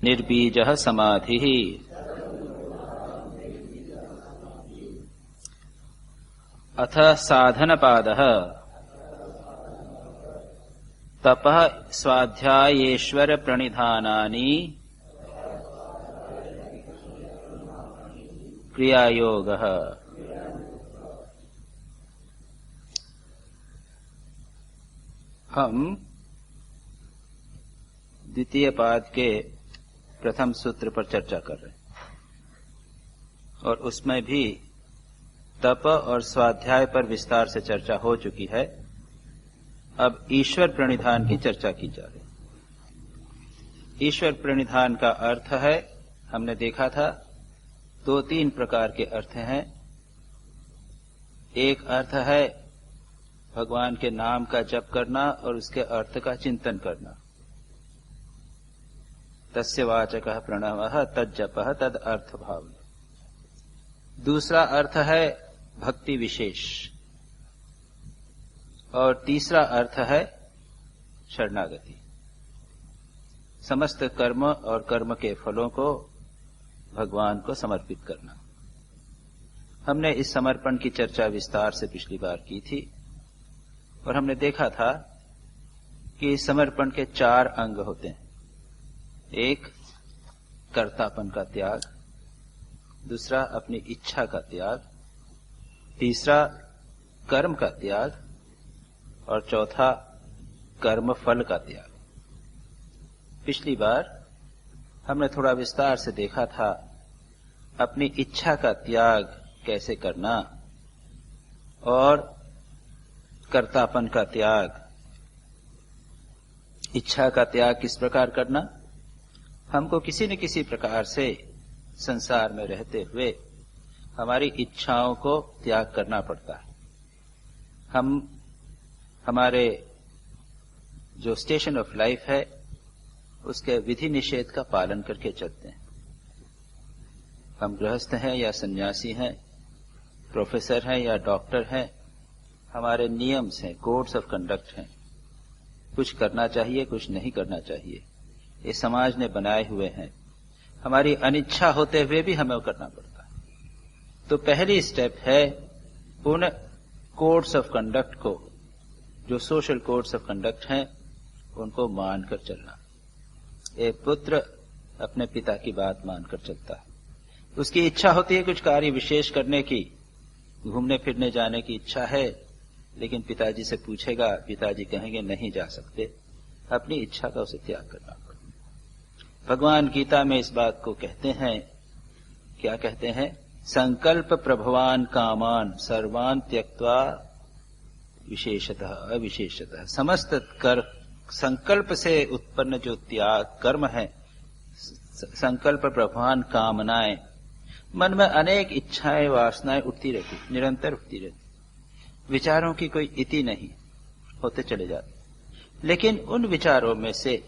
निर्बीजः समाधिः। अथ साधनपादः तपः स्वाध्यायेश्वर प्रणिधानानि क्रियायोगः। हम द्वितीय पाद के प्रथम सूत्र पर चर्चा कर रहे हैं और उसमें भी तप और स्वाध्याय पर विस्तार से चर्चा हो चुकी है। अब ईश्वर प्रणिधान की चर्चा की जा रही है। ईश्वर प्रणिधान का अर्थ है, हमने देखा था, 2-3 प्रकार के अर्थ हैं। एक अर्थ है भगवान के नाम का जप करना और उसके अर्थ का चिंतन करना। तस्य वाचकः प्रणवः तज्जपः तद अर्थ भाव। दूसरा अर्थ है भक्ति विशेष और तीसरा अर्थ है शरणागति। समस्त कर्म और कर्म के फलों को भगवान को समर्पित करना। हमने इस समर्पण की चर्चा विस्तार से पिछली बार की थी और हमने देखा था कि समर्पण के 4 अंग होते हैं। एक, कर्तापन का त्याग। दूसरा, अपनी इच्छा का त्याग। तीसरा, कर्म का त्याग। और चौथा, कर्म फल का त्याग। पिछली बार हमने थोड़ा विस्तार से देखा था अपनी इच्छा का त्याग कैसे करना और कर्तापन का त्याग। इच्छा का त्याग किस प्रकार करना? हमको किसी न किसी प्रकार से संसार में रहते हुए हमारी इच्छाओं को त्याग करना पड़ता है। हम हमारे जो स्टेशन ऑफ लाइफ है उसके विधि निषेध का पालन करके चलते हैं। हम गृहस्थ हैं या सन्यासी हैं, प्रोफेसर हैं या डॉक्टर हैं, हमारे नियम्स हैं, कोड्स ऑफ कंडक्ट हैं। कुछ करना चाहिए, कुछ नहीं करना चाहिए, ये समाज ने बनाए हुए हैं। हमारी अनिच्छा होते हुए भी हमें वो करना पड़ता है। तो पहली स्टेप है उन कोड्स ऑफ कंडक्ट को, जो सोशल कोड्स ऑफ कंडक्ट हैं, उनको मानकर चलना। एक पुत्र अपने पिता की बात मानकर चलता है। उसकी इच्छा होती है कुछ कार्य विशेष करने की, घूमने फिरने जाने की इच्छा है, लेकिन पिताजी से पूछेगा, पिताजी कहेंगे नहीं जा सकते। अपनी इच्छा का उसे त्याग करना पड़ता। भगवान गीता में इस बात को कहते हैं, क्या कहते हैं? संकल्प प्रभवान कामान सर्वान त्यक्त्वा विशेषतः अविशेषतः। समस्त संकल्प से उत्पन्न जो त्याग कर्म है, संकल्प प्रभवान कामनाएं, मन में अनेक इच्छाएं वासनाएं उठती रहती, निरंतर उठती रहती। विचारों की कोई इति नहीं, होते चले जाते। लेकिन उन विचारों में से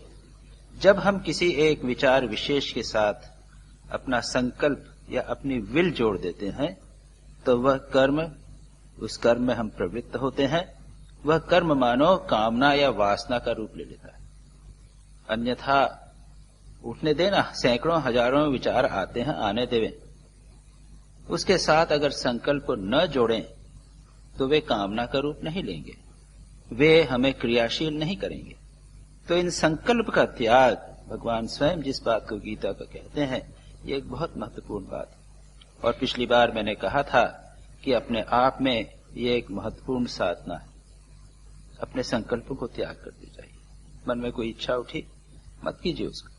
जब हम किसी एक विचार विशेष के साथ अपना संकल्प या अपनी विल जोड़ देते हैं तो वह कर्म, उस कर्म में हम प्रवृत्त होते हैं। वह कर्म मानो कामना या वासना का रूप ले लेता है। अन्यथा उठने देना, सैकड़ों हजारों विचार आते हैं, आने देवें। उसके साथ अगर संकल्प को न जोड़ें तो वे कामना का रूप नहीं लेंगे, वे हमें क्रियाशील नहीं करेंगे। तो इन संकल्प का त्याग, भगवान स्वयं जिस बात को गीता का कहते हैं, ये एक बहुत महत्वपूर्ण बात है। और पिछली बार मैंने कहा था कि अपने आप में ये एक महत्वपूर्ण साधना है। अपने संकल्पों को त्याग कर दी चाहिए। मन में कोई इच्छा उठी, मत कीजिए उसको।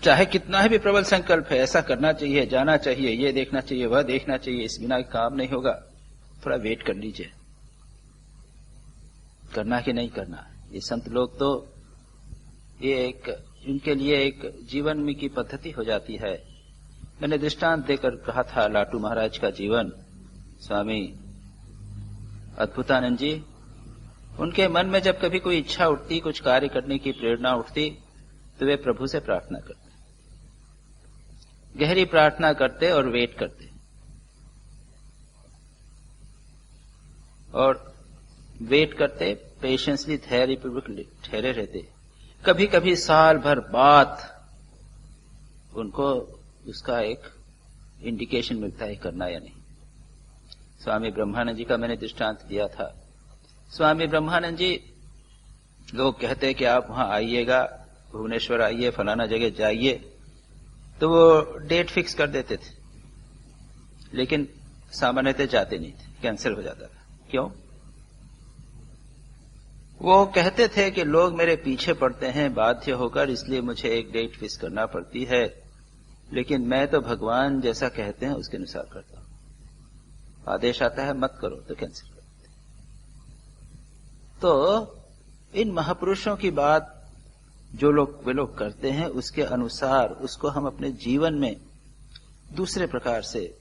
चाहे कितना ही भी प्रबल संकल्प है, ऐसा करना चाहिए, जाना चाहिए, ये देखना चाहिए, वह देखना चाहिए, इस बिना काम नहीं होगा, थोड़ा वेट कर लीजिए, करना कि नहीं करना। ये संत लोग तो ये एक, इनके लिए एक जीवन में की पद्धति हो जाती है। मैंने दृष्टांत देकर कहा था लाटू महाराज का जीवन। स्वामी अद्भुतानंद जी, उनके मन में जब कभी कोई इच्छा उठती, कुछ कार्य करने की प्रेरणा उठती, तो वे प्रभु से प्रार्थना करते, गहरी प्रार्थना करते और वेट करते। और वेट करते, पेशेंसली धैर्यपूर्वक ठहरे रहते। कभी कभी साल भर बाद उनको उसका एक इंडिकेशन मिलता है करना या नहीं। स्वामी ब्रह्मानंद जी का मैंने दृष्टांत दिया था। स्वामी ब्रह्मानंद जी, लोग कहते हैं कि आप वहां आइएगा, भुवनेश्वर आइए, फलाना जगह जाइए, तो वो डेट फिक्स कर देते थे, लेकिन सामान्यतः जाते नहीं थे, कैंसिल हो जाता था। क्यों? वो कहते थे कि लोग मेरे पीछे पड़ते हैं बाध्य होकर, इसलिए मुझे एक डेट फिक्स करना पड़ती है, लेकिन मैं तो भगवान जैसा कहते हैं उसके अनुसार करता हूं। आदेश आता है मत करो तो कैंसिल कर देते। तो इन महापुरुषों की बात जो लोग वे लोग करते हैं उसके अनुसार उसको हम अपने जीवन में दूसरे प्रकार से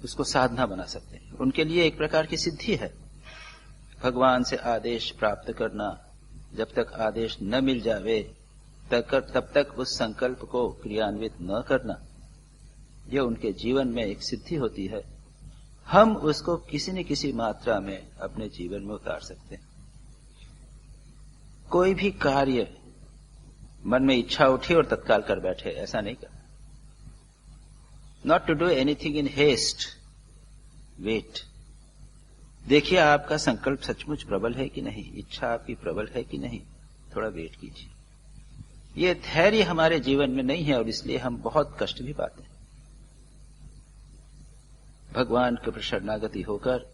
उसको साधना बना सकते हैं। उनके लिए एक प्रकार की सिद्धि है भगवान से आदेश प्राप्त करना। जब तक आदेश न मिल जावे तब तक उस संकल्प को क्रियान्वित न करना, यह उनके जीवन में एक सिद्धि होती है। हम उसको किसी न किसी मात्रा में अपने जीवन में उतार सकते हैं। कोई भी कार्य मन में इच्छा उठी और तत्काल कर बैठे, ऐसा नहीं करना। Not to do anything in haste, wait. देखिए आपका संकल्प सचमुच प्रबल है कि नहीं, इच्छा आपकी प्रबल है कि नहीं, थोड़ा वेट कीजिए। ये धैर्य हमारे जीवन में नहीं है और इसलिए हम बहुत कष्ट भी पाते हैं। भगवान के शरणागति होकर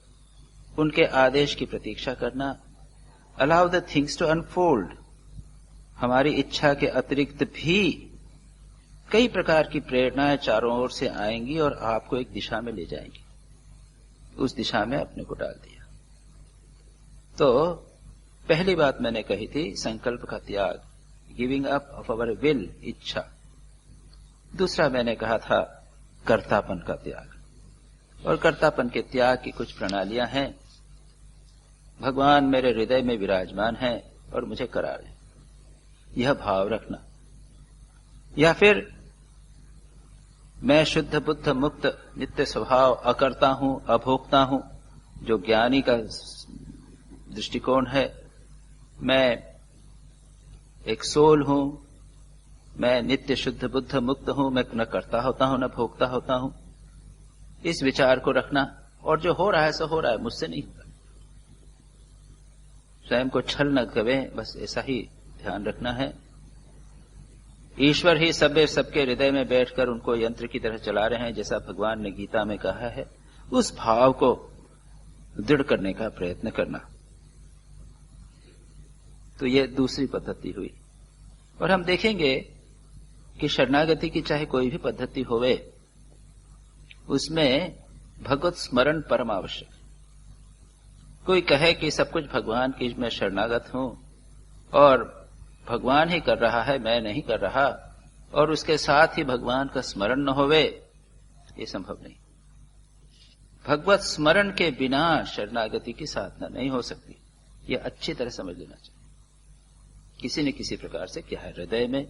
उनके आदेश की प्रतीक्षा करना, allow the things to unfold. हमारी इच्छा के अतिरिक्त भी कई प्रकार की प्रेरणाएं चारों ओर से आएंगी और आपको एक दिशा में ले जाएंगी। उस दिशा में अपने को डाल दिया। तो पहली बात मैंने कही थी संकल्प का त्याग, giving up of our will, इच्छा। दूसरा मैंने कहा था कर्तापन का त्याग, और कर्तापन के त्याग की कुछ प्रणालियां हैं। भगवान मेरे हृदय में विराजमान है और मुझे करा रहे, यह भाव रखना। या फिर मैं शुद्ध बुद्ध मुक्त नित्य स्वभाव अकर्ता हूं, अभोक्ता हूं, जो ज्ञानी का दृष्टिकोण है। मैं एक सोल हूं, मैं नित्य शुद्ध बुद्ध मुक्त हूं, मैं न करता होता हूं न भोगता होता हूं। इस विचार को रखना, और जो हो रहा है सो हो रहा है, मुझसे नहीं होगा। स्वयं को छल न करें, बस ऐसा ही ध्यान रखना है। ईश्वर ही सबके हृदय में बैठकर उनको यंत्र की तरह चला रहे हैं, जैसा भगवान ने गीता में कहा है। उस भाव को दृढ़ करने का प्रयत्न करना। तो ये दूसरी पद्धति हुई। और हम देखेंगे कि शरणागति की चाहे कोई भी पद्धति होवे, उसमें भगवत स्मरण परम आवश्यक। कोई कहे कि सब कुछ भगवान की मैं शरणागत हूं और भगवान ही कर रहा है, मैं नहीं कर रहा, और उसके साथ ही भगवान का स्मरण न होवे, ये संभव नहीं। भगवत स्मरण के बिना शरणागति की साधना नहीं हो सकती। ये अच्छी तरह समझ लेना चाहिए। किसी न किसी प्रकार से क्या है हृदय में,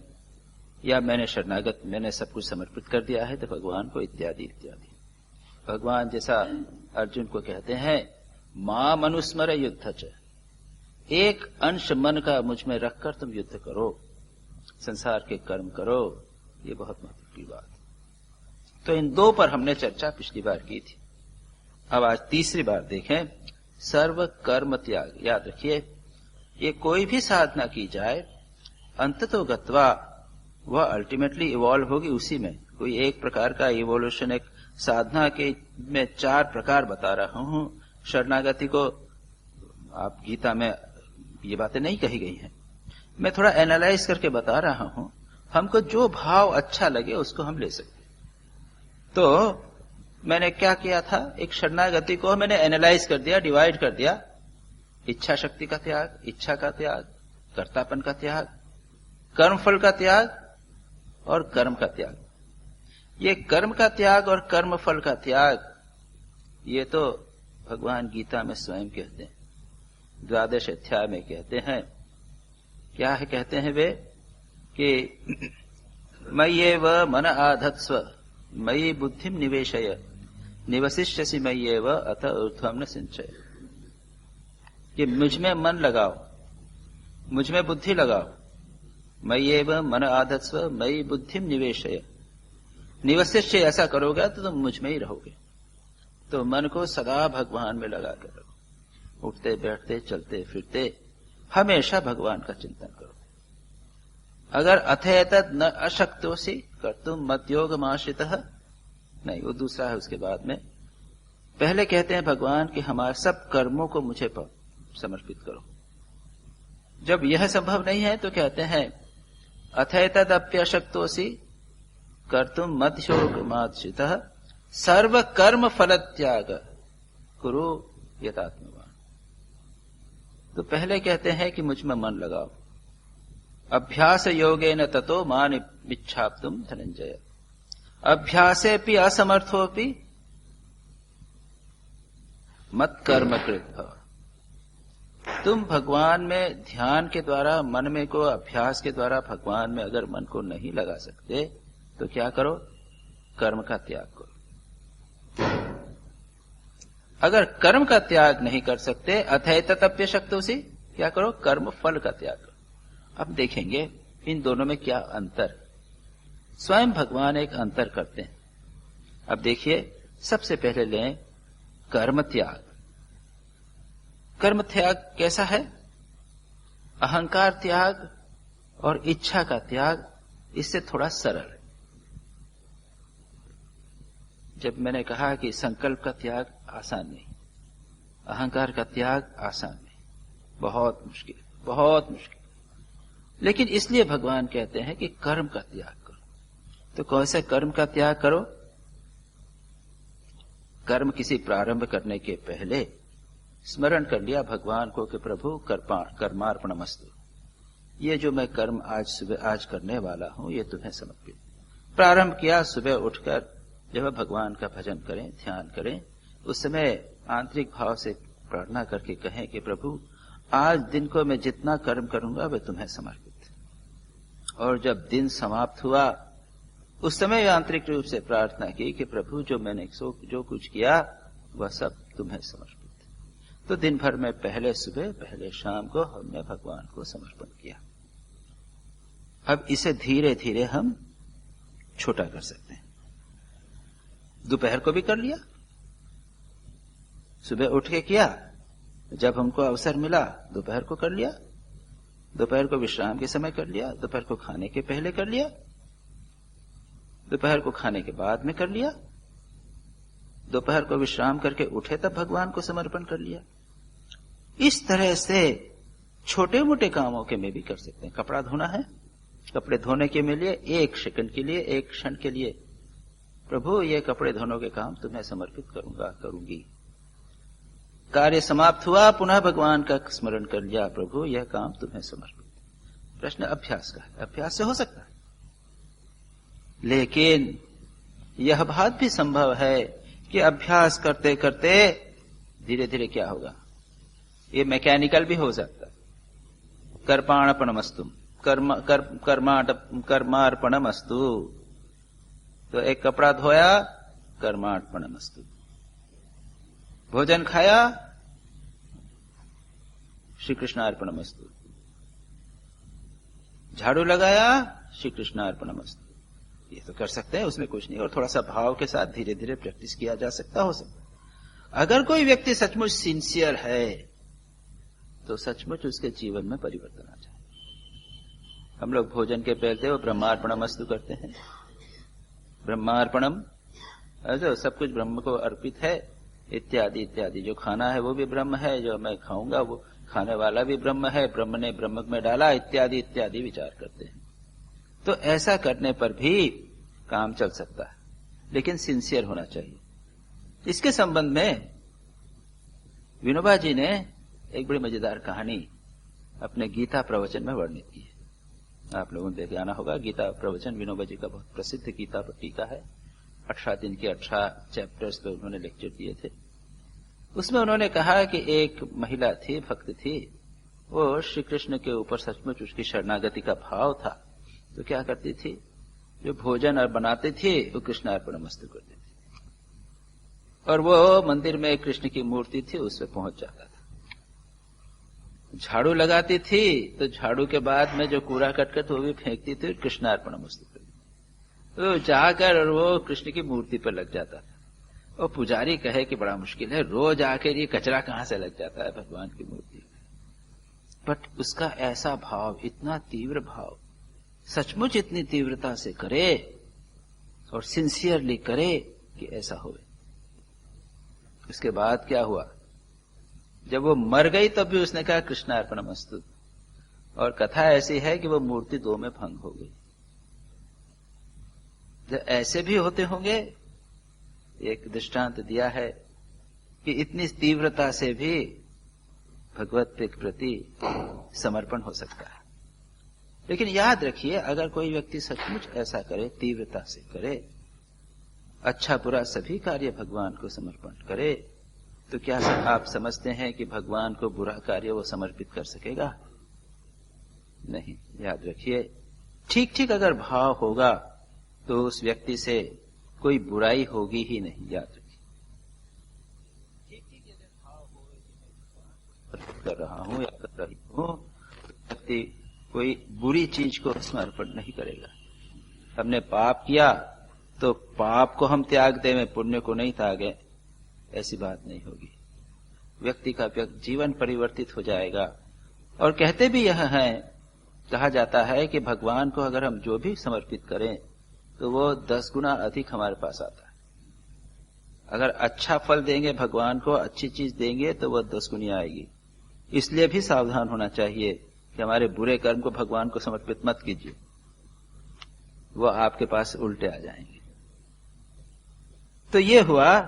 या मैंने सब कुछ समर्पित कर दिया है तो भगवान को, इत्यादि इत्यादि। भगवान जैसा अर्जुन को कहते हैं मां मनुस्मर युद्ध च, एक अंश मन का मुझ में रखकर तुम युद्ध करो, संसार के कर्म करो। ये बहुत महत्व की बात। तो इन दो पर हमने चर्चा पिछली बार की थी। अब आज तीसरी बार देखें, सर्व कर्म त्याग। याद रखिए, ये कोई भी साधना की जाए, अंततो गत्वा वह अल्टीमेटली इवॉल्व होगी उसी में। कोई एक प्रकार का इवोल्यूशन, एक साधना के में 4 प्रकार बता रहा हूं। शरणागति को आप गीता में ये बातें नहीं कही गई हैं, मैं थोड़ा एनालाइज करके बता रहा हूं। हमको जो भाव अच्छा लगे उसको हम ले सकते। तो मैंने क्या किया था, एक शरणागति को मैंने एनालाइज कर दिया, डिवाइड कर दिया। इच्छा शक्ति का त्याग, इच्छा का त्याग, कर्तापन का त्याग, कर्मफल का त्याग और कर्म का त्याग। ये कर्म का त्याग और कर्मफल का त्याग, ये तो भगवान गीता में स्वयं कहते हैं, 12वें अध्याय में कहते हैं। क्या है कहते हैं वे कि मय्येव मन आधत्स्व मयि बुद्धिम निवेशय निवसिष्यसि मय्येव अथ ऊर्ध्वं न सिंचय। कि मुझ में मन लगाओ, मुझ में बुद्धि लगाओ, मयि एव मन आधत्स्व मयि बुद्धिम निवेशय। निवसिष्य ऐसा करोगे तो तुम मुझ में ही रहोगे। तो मन को सदा भगवान में लगा कर रखो। उठते बैठते चलते फिरते हमेशा भगवान का चिंतन करो। अगर अथेतद न अशक्तोसी कर्तुम मद्योगमाश्रितः, नहीं, वो दूसरा है उसके बाद में। पहले कहते हैं भगवान कि हमारे सब कर्मों को मुझे समर्पित करो। जब यह संभव नहीं है तो कहते हैं अथेतद अप्यशक्तोसी कर्तुम मद्योगमाश्रितः सर्व कर्म फल त्याग कुरु यथात्मवान। तो पहले कहते हैं कि मुझ में मन लगाओ। अभ्यास योगेन ततो मान इच्छाप्तुम धनंजय। अभ्यासेपि असमर्थोपि मत कर्म कृत भव। तुम भगवान में ध्यान के द्वारा मन में को अभ्यास के द्वारा भगवान में अगर मन को नहीं लगा सकते तो क्या करो? कर्म का त्याग करो। अगर कर्म का त्याग नहीं कर सकते अथैतप्य शक्तोसी, क्या करो? कर्म फल का त्याग करो। अब देखेंगे इन दोनों में क्या अंतर। स्वयं भगवान एक अंतर करते हैं। अब देखिए, सबसे पहले लें कर्म त्याग। कर्म त्याग कैसा है? अहंकार त्याग और इच्छा का त्याग इससे थोड़ा सरल है। जब मैंने कहा कि संकल्प का त्याग आसान नहीं, अहंकार का त्याग आसान नहीं, बहुत मुश्किल, बहुत मुश्किल। लेकिन इसलिए भगवान कहते हैं कि कर्म का त्याग करो। तो कौन से कर्म का त्याग करो? कर्म किसी प्रारंभ करने के पहले स्मरण कर लिया भगवान को कि प्रभु कर्मार्पणमस्तु, ये जो मैं कर्म आज करने वाला हूं ये तुम्हें समर्पित। प्रारंभ किया, सुबह उठकर जब भगवान का भजन करें, ध्यान करें, उस समय आंतरिक भाव से प्रार्थना करके कहें कि प्रभु आज दिन को मैं जितना कर्म करूंगा वह तुम्हें समर्पित। और जब दिन समाप्त हुआ उस समय आंतरिक रूप से प्रार्थना की कि प्रभु जो मैंने जो कुछ किया वह सब तुम्हें समर्पित। तो दिन भर में पहले सुबह पहले शाम को हमने भगवान को समर्पण किया। अब इसे धीरे धीरे हम छोटा कर सकते हैं। दोपहर को भी कर लिया, सुबह उठ के किया, जब हमको अवसर मिला दोपहर को कर लिया, दोपहर को विश्राम के समय कर लिया, दोपहर को खाने के पहले कर लिया, दोपहर को खाने के बाद में कर लिया, दोपहर को विश्राम करके उठे तब भगवान को समर्पण कर लिया। इस तरह से छोटे मोटे कामों के में भी कर सकते हैं। कपड़ा धोना है, कपड़े धोने के में लिए एक सेकंड के लिए, एक क्षण के लिए प्रभु ये कपड़े धोने के काम तुम्हें समर्पित करूंगा, करूंगी। कार्य समाप्त हुआ, पुनः भगवान का स्मरण कर लिया, प्रभु यह काम तुम्हें समर्पित। प्रश्न अभ्यास का है, अभ्यास से हो सकता है, लेकिन यह बात भी संभव है कि अभ्यास करते करते धीरे धीरे क्या होगा, ये मैकेनिकल भी हो सकता है। कर्मार्पणमस्तु, कर्मार्पणमस्तु, तो एक कपड़ा धोया, कर्मार्पणमस्तु। भोजन खाया, श्री कृष्णार्पणमस्तु। झाड़ू लगाया, श्री कृष्णार्पणमस्तु। ये तो कर सकते हैं, उसमें कुछ नहीं। और थोड़ा सा भाव के साथ धीरे धीरे प्रैक्टिस किया जा सकता, हो सकता। अगर कोई व्यक्ति सचमुच सिंसियर है तो सचमुच उसके जीवन में परिवर्तन आ जाए। हम लोग भोजन के पहले वो ब्रह्मार्पणमस्तु करते हैं। ब्रह्मार्पणम, जो सब कुछ ब्रह्म को अर्पित है, इत्यादि इत्यादि। जो खाना है वो भी ब्रह्म है, जो मैं खाऊंगा वो खाने वाला भी ब्रह्म है, ब्रह्म ने ब्रह्म में डाला, इत्यादि इत्यादि विचार करते हैं। तो ऐसा करने पर भी काम चल सकता है, लेकिन सिंसियर होना चाहिए। इसके संबंध में विनोबा जी ने एक बड़ी मजेदार कहानी अपने गीता प्रवचन में वर्णित की है। आप लोगों ने देख आना होगा, गीता प्रवचन विनोबा जी का बहुत प्रसिद्ध गीता पर टीका है। 18 दिन के 18 चैप्टर्स पे उन्होंने लेक्चर दिए थे। उसमें उन्होंने कहा कि एक महिला थी, भक्त थी, वो श्री कृष्ण के ऊपर सचमुच उसकी शरणागति का भाव था। तो क्या करती थी, जो भोजन और बनाती थी वो कृष्णार्पणमस्तु करती थी, और वो मंदिर में कृष्ण की मूर्ति थी, उस पर पहुंच जाता था। झाड़ू लगाती थी तो झाड़ू के बाद में जो कूड़ा कटकट वो भी फेंकती थी, कृष्णार्पणमस्तु। तो जाकर और वो कृष्ण की मूर्ति पर लग जाता था। और पुजारी कहे कि बड़ा मुश्किल है, रोज आकर ये कचरा कहां से लग जाता है भगवान की मूर्ति। बट उसका ऐसा भाव, इतना तीव्र भाव, सचमुच इतनी तीव्रता से करे और सिंसियरली करे कि ऐसा होवे। उसके बाद क्या हुआ, जब वो मर गई तब भी उसने कहा कृष्णार्पणमस्तु। और कथा ऐसी है कि वो मूर्ति 2 में भंग हो गई। जब ऐसे भी होते होंगे, एक दृष्टांत दिया है कि इतनी तीव्रता से भी भगवत के प्रति समर्पण हो सकता है। लेकिन याद रखिए, अगर कोई व्यक्ति सचमुच ऐसा करे, तीव्रता से करे, अच्छा बुरा सभी कार्य भगवान को समर्पण करे, तो क्या आप समझते हैं कि भगवान को बुरा कार्य वो समर्पित कर सकेगा? नहीं। याद रखिए, ठीक ठीक अगर भाव होगा तो उस व्यक्ति से कोई बुराई होगी ही नहीं। याद रखिए, ठीक ठीक अगर भाव हो कर रहा हूं या कर रही हूं, व्यक्ति कोई बुरी चीज को समर्पण नहीं करेगा। हमने पाप किया तो पाप को हम त्याग दें, पुण्य को नहीं त्यागे, ऐसी बात नहीं होगी। व्यक्ति का जीवन परिवर्तित हो जाएगा। और कहते भी यह है, कहा जाता है कि भगवान को अगर हम जो भी समर्पित करें तो वो 10 गुना अधिक हमारे पास आता है। अगर अच्छा फल देंगे भगवान को, अच्छी चीज देंगे तो वह 10 गुनी आएगी। इसलिए भी सावधान होना चाहिए कि हमारे बुरे कर्म को भगवान को समर्पित मत कीजिए, वो आपके पास उल्टे आ जाएंगे। तो ये हुआ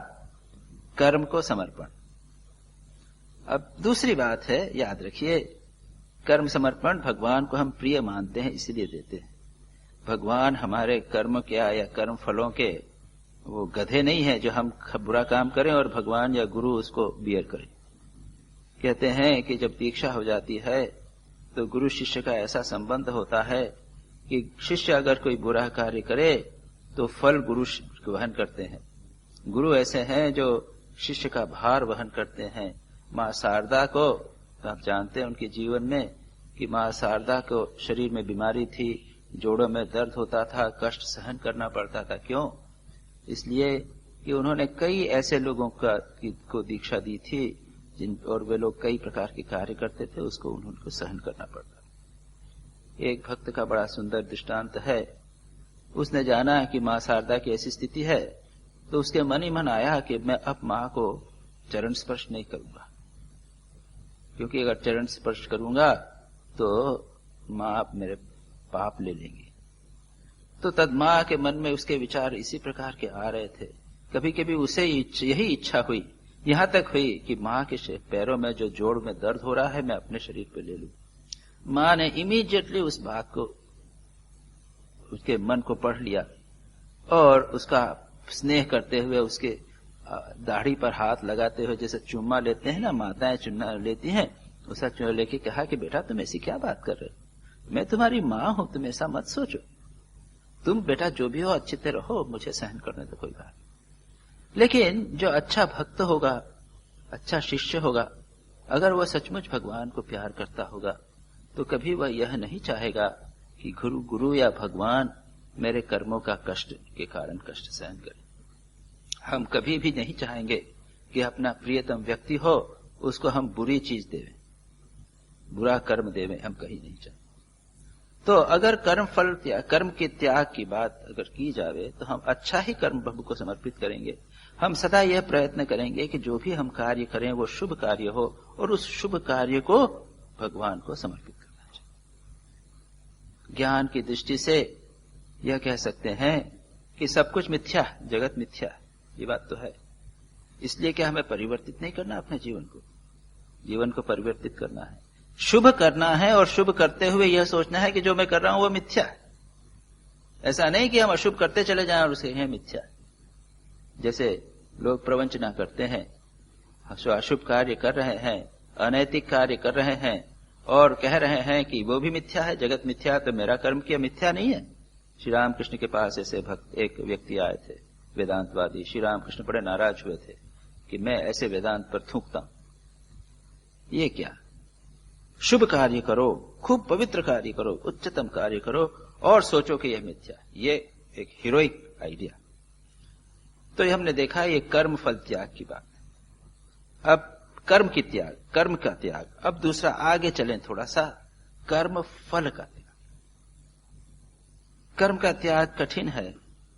कर्म को समर्पण। अब दूसरी बात है, याद रखिए, कर्म समर्पण भगवान को हम प्रिय मानते हैं इसलिए देते हैं। भगवान हमारे कर्म क्या या कर्म फलों के वो गधे नहीं है जो हम बुरा काम करें और भगवान या गुरु उसको बियर करें। कहते हैं कि जब दीक्षा हो जाती है तो गुरु शिष्य का ऐसा संबंध होता है कि शिष्य अगर कोई बुरा कार्य करे तो फल गुरु वहन करते हैं। गुरु ऐसे हैं जो शिष्य का भार वहन करते हैं। मां शारदा को आप जानते हैं उनके जीवन में कि मां शारदा को शरीर में बीमारी थी, जोड़ों में दर्द होता था, कष्ट सहन करना पड़ता था। क्यों? इसलिए कि उन्होंने कई ऐसे लोगों को दीक्षा दी थी और वे लोग कई प्रकार के कार्य करते थे, उसको उनको सहन करना पड़ता। एक भक्त का बड़ा सुंदर दृष्टांत है। उसने जाना कि मां शारदा की ऐसी स्थिति है तो उसके मन ही मन आया कि मैं अब मां को चरण स्पर्श नहीं करूंगा, क्योंकि अगर चरण स्पर्श करूंगा तो मां मेरे पाप ले लेंगी। तो तद मां के मन में उसके विचार इसी प्रकार के आ रहे थे। कभी कभी उसे यही इच्छा हुई, यहां तक हुई कि मां के पैरों में जो जोड़ में दर्द हो रहा है मैं अपने शरीर पे ले लूं। मां ने इमीडिएटली उस बात को, उसके मन को पढ़ लिया और उसका स्नेह करते हुए उसके दाढ़ी पर हाथ लगाते हुए जैसे चुम्मा लेते हैं ना, माताएं चुम्मा लेती हैं, उसका चुम्मा लेके कहा कि बेटा तुम ऐसी क्या बात कर रहे हो, मैं तुम्हारी मां हूं, तुम ऐसा मत सोचो, तुम बेटा जो भी हो अच्छे से रहो, मुझे सहन करने दो, कोई बात। लेकिन जो अच्छा भक्त होगा, अच्छा शिष्य होगा, अगर वह सचमुच भगवान को प्यार करता होगा तो कभी वह यह नहीं चाहेगा कि गुरु या भगवान मेरे कर्मों का कष्ट के कारण कष्ट सहन करे। हम कभी भी नहीं चाहेंगे कि अपना प्रियतम व्यक्ति हो उसको हम बुरी चीज देवें, बुरा कर्म देवें, हम कहीं नहीं चाहते। तो अगर कर्म के त्याग की बात अगर की जावे तो हम अच्छा ही कर्म प्रभु को समर्पित करेंगे। हम सदा यह प्रयत्न करेंगे कि जो भी हम कार्य करें वो शुभ कार्य हो और उस शुभ कार्य को भगवान को समर्पित करना चाहिए। ज्ञान की दृष्टि से यह कह सकते हैं कि सब कुछ मिथ्या, जगत मिथ्या, ये बात तो है। इसलिए क्या हमें परिवर्तित नहीं करना, अपने जीवन को परिवर्तित करना है, शुभ करना है और शुभ करते हुए यह सोचना है कि जो मैं कर रहा हूं वो मिथ्या है। ऐसा नहीं कि हम अशुभ करते चले जाएं और उसे है मिथ्या। जैसे लोग प्रवंचना करते हैं, अशुभ कार्य कर रहे हैं, अनैतिक कार्य कर रहे हैं और कह रहे हैं कि वो भी मिथ्या है, जगत मिथ्या, तो मेरा कर्म किया मिथ्या नहीं है। श्री रामकृष्ण के पास ऐसे भक्त एक व्यक्ति आए थे, वेदांतवादी। श्री रामकृष्ण बड़े नाराज हुए थे कि मैं ऐसे वेदांत पर थूकता हूं, ये क्या। शुभ कार्य करो, खूब पवित्र कार्य करो, उच्चतम कार्य करो और सोचो कि यह मिथ्या। ये एक हीरोइक आइडिया। तो ये हमने देखा ये कर्म फल त्याग की बात। अब कर्म की त्याग, कर्म का त्याग। अब दूसरा आगे चलें थोड़ा सा, कर्म फल का त्याग। कर्म का त्याग कठिन है।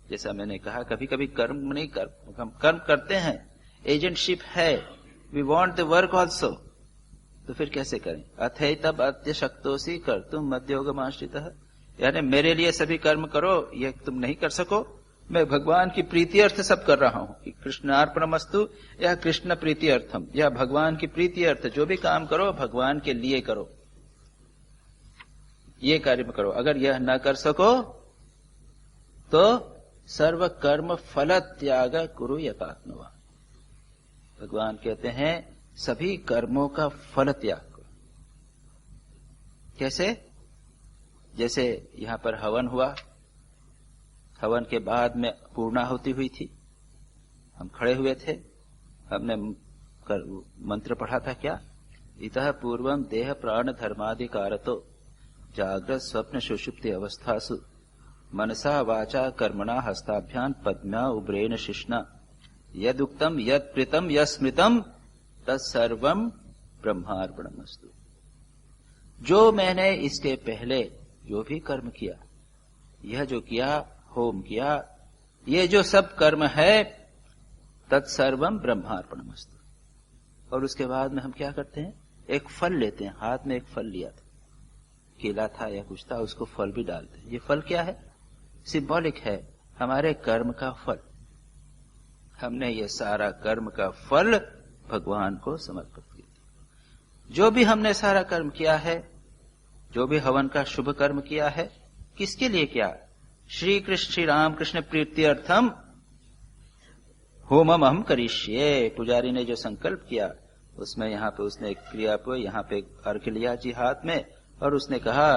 जैसा मैंने कहा कभी कभी कर्म नहीं कर, हम कर्म करते हैं, एजेंटशिप है, we want the work also, तो फिर कैसे करें? अथै तब अत्यशक्तोसी कर तुम मध्योगमाश्रित, यानी मेरे लिए सभी कर्म करो, ये तुम नहीं कर सको, मैं भगवान की प्रीति अर्थ सब कर रहा हूं कि कृष्णार्पणमस्तु या कृष्ण प्रीति अर्थम, या भगवान की प्रीति अर्थ जो भी काम करो भगवान के लिए करो, ये कार्य में करो। अगर यह न कर सको तो सर्व कर्म फल त्याग कुरु यतात्मवा। भगवान कहते हैं सभी कर्मों का फल त्याग करो। कैसे? जैसे यहां पर हवन हुआ, हवन के बाद में पूर्णाहुति हुई थी, हम खड़े हुए थे, हमने मंत्र पढ़ा था क्या? इतः पूर्वम देह प्राण धर्माधिकारतो जागृत स्वप्न सुषुप्ति अवस्थासु मनसा वाचा कर्मणा हस्ताभ्याम पद्म्या उब्रेन शिष्णा यदुक्तम यद प्रीतम यस्मृतम तत्सर्वम ब्रह्मार्पणमस्तु। जो मैंने इसके पहले जो भी कर्म किया, यह जो किया, होम किया, ये जो सब कर्म है, तत्सर्वम ब्रह्मार्पणमस्तु। और उसके बाद में हम क्या करते हैं? एक फल लेते हैं। हाथ में एक फल लिया था, केला था या कुछ था, उसको फल भी डालते हैं। ये फल क्या है? सिंबॉलिक है, हमारे कर्म का फल। हमने ये सारा कर्म का फल भगवान को समर्पित किया। जो भी हमने सारा कर्म किया है, जो भी हवन का शुभ कर्म किया है, किसके लिए किया? श्री कृष्ण श्री राम कृष्ण प्रीति अर्थम होमम हम करिष्ये। पुजारी ने जो संकल्प किया उसमें यहां पे उसने एक क्रिया पे, यहां पे अर्घ्य लिया जी हाथ में, और उसने कहा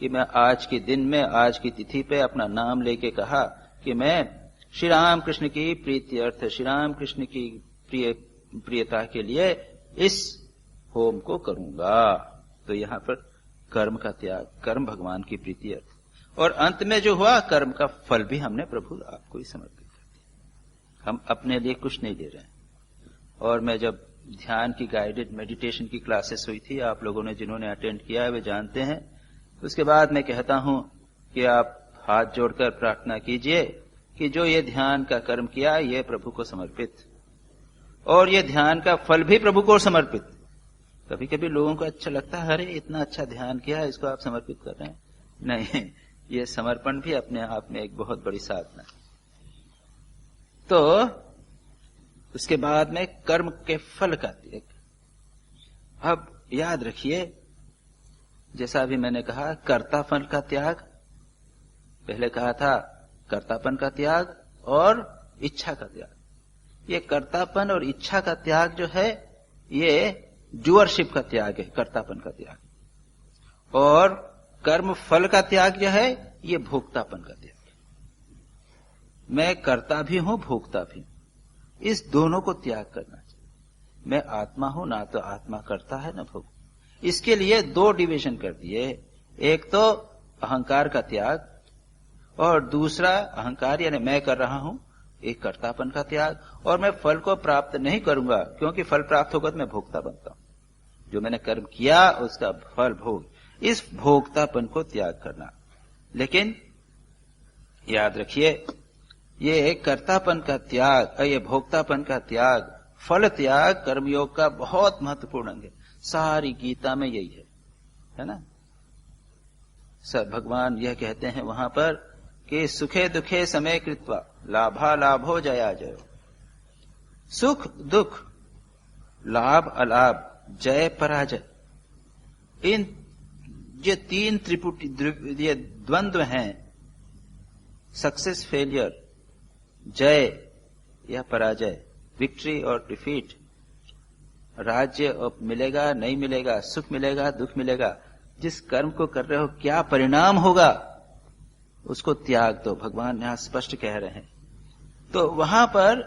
कि मैं आज के दिन में, आज की तिथि पे अपना नाम लेके कहा कि मैं श्री राम कृष्ण की प्रीति अर्थ, श्री राम कृष्ण की प्रियता के लिए इस होम को करूंगा। तो यहां पर कर्म का त्याग, कर्म भगवान की प्रीति अर्थ, और अंत में जो हुआ कर्म का फल भी हमने प्रभु आपको ही समर्पित कर दिया। हम अपने लिए कुछ नहीं दे रहे हैं। और मैं जब ध्यान की गाइडेड मेडिटेशन की क्लासेस हुई थी, आप लोगों ने जिन्होंने अटेंड किया है वे जानते हैं, उसके बाद मैं कहता हूं कि आप हाथ जोड़कर प्रार्थना कीजिए कि जो ये ध्यान का कर्म किया ये प्रभु को समर्पित, और ये ध्यान का फल भी प्रभु को समर्पित। कभी कभी लोगों को अच्छा लगता है, अरे इतना अच्छा ध्यान किया, इसको आप समर्पित कर रहे हैं। नहीं, ये समर्पण भी अपने आप में एक बहुत बड़ी साधना है। तो उसके बाद में कर्म के फल का त्याग। अब याद रखिए, जैसा अभी मैंने कहा कर्तापन का त्याग, पहले कहा था कर्तापन का त्याग और इच्छा का त्याग। ये कर्तापन और इच्छा का त्याग जो है ये डूअरशिप का त्याग है, कर्तापन का त्याग। और कर्म फल का त्याग जो है ये भोक्तापन का त्याग है। मैं कर्ता भी हूं, भोक्ता भी हूं, इस दोनों को त्याग करना चाहिए। मैं आत्मा हूं, ना तो आत्मा करता है ना भोग। इसके लिए दो डिवीजन कर दिए, एक तो अहंकार का त्याग और दूसरा अहंकार यानी मैं कर रहा हूं, एक कर्तापन का त्याग। और मैं फल को प्राप्त नहीं करूंगा, क्योंकि फल प्राप्त होगा तो मैं भोक्ता बनता हूं। जो मैंने कर्म किया उसका फल भोग, इस भोक्तापन को त्याग करना। लेकिन याद रखिए ये कर्तापन का त्याग, ये भोक्तापन का त्याग, फल त्याग कर्मयोग का बहुत महत्वपूर्ण अंग है। सारी गीता में यही है ना। सब भगवान यह कहते हैं वहां पर कि सुखे दुखे समय कृत्वा लाभा लाभो जया जयो। सुख दुख, लाभ अलाभ, जय पराजय, इन ये तीन त्रिपुटी ये द्वंद्व हैं, सक्सेस फेलियर, जय या पराजय, विक्ट्री और डिफीट, राज्य मिलेगा नहीं मिलेगा, सुख मिलेगा दुख मिलेगा, जिस कर्म को कर रहे हो क्या परिणाम होगा उसको त्याग दो, भगवान यहां स्पष्ट कह रहे हैं। तो वहां पर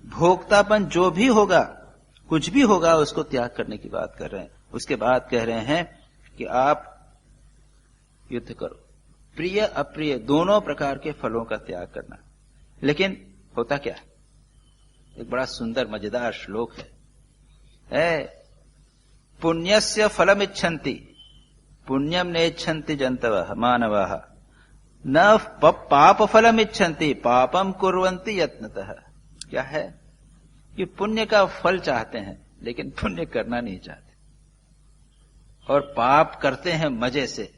भोक्तापन जो भी होगा, कुछ भी होगा, उसको त्याग करने की बात कर रहे हैं। उसके बाद कह रहे हैं कि आप युद्ध करो, प्रिय अप्रिय दोनों प्रकार के फलों का त्याग करना। लेकिन होता क्या है? एक बड़ा सुंदर मजेदार श्लोक है, पुण्यस्य फलम इच्छन्ति पुण्यम नेच्छन्ति जंतवः मानवाः न पाप फलम इच्छन्ति पापम कुर्वन्ति यत्नतः। क्या है कि पुण्य का फल चाहते हैं लेकिन पुण्य करना नहीं चाहते, और पाप करते हैं मजे से